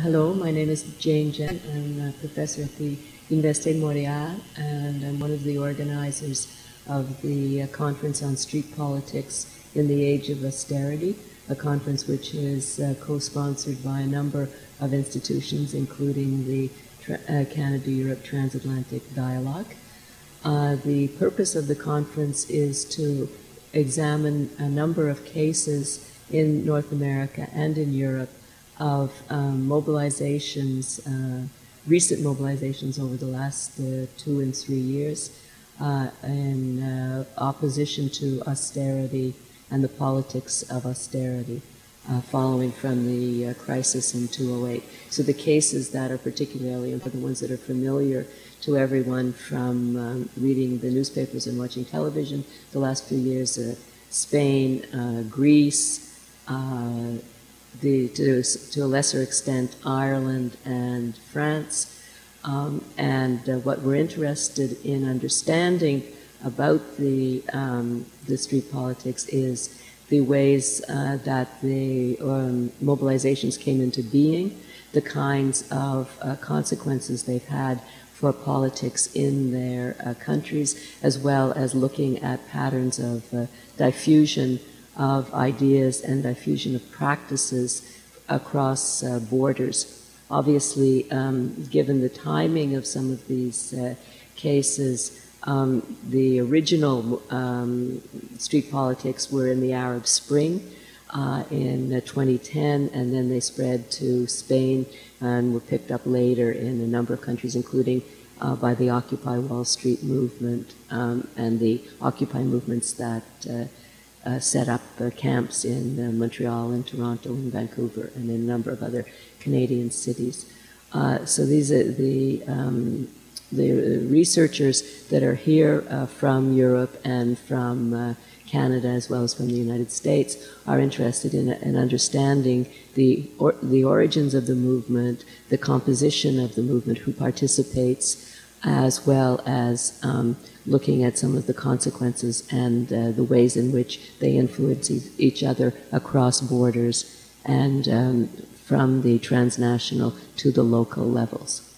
Hello, my name is Jenson. I'm a professor at the Université de Montréal, and I'm one of the organizers of the Conference on Street Politics in the Age of Austerity, a conference which is co-sponsored by a number of institutions, including the Canada-Europe Transatlantic Dialogue. The purpose of the conference is to examine a number of cases in North America and in Europe of mobilizations, recent mobilizations over the last 2 and 3 years in opposition to austerity and the politics of austerity following from the crisis in 2008. So the cases that are particularly the ones that are familiar to everyone from reading the newspapers and watching television the last few years, Spain, Greece, to a lesser extent, Ireland and France. What we're interested in understanding about the street politics is the ways that the mobilizations came into being, the kinds of consequences they've had for politics in their countries, as well as looking at patterns of diffusion of ideas and diffusion of practices across borders. Obviously, given the timing of some of these cases, the original street politics were in the Arab Spring in 2010, and then they spread to Spain and were picked up later in a number of countries, including by the Occupy Wall Street movement and the Occupy movements that set up camps in Montreal and Toronto and Vancouver and in a number of other Canadian cities. So these are the researchers that are here from Europe and from Canada, as well as from the United States, are interested in understanding the origins of the movement, the composition of the movement, who participates, as well as looking at some of the consequences and the ways in which they influence each other across borders and from the transnational to the local levels.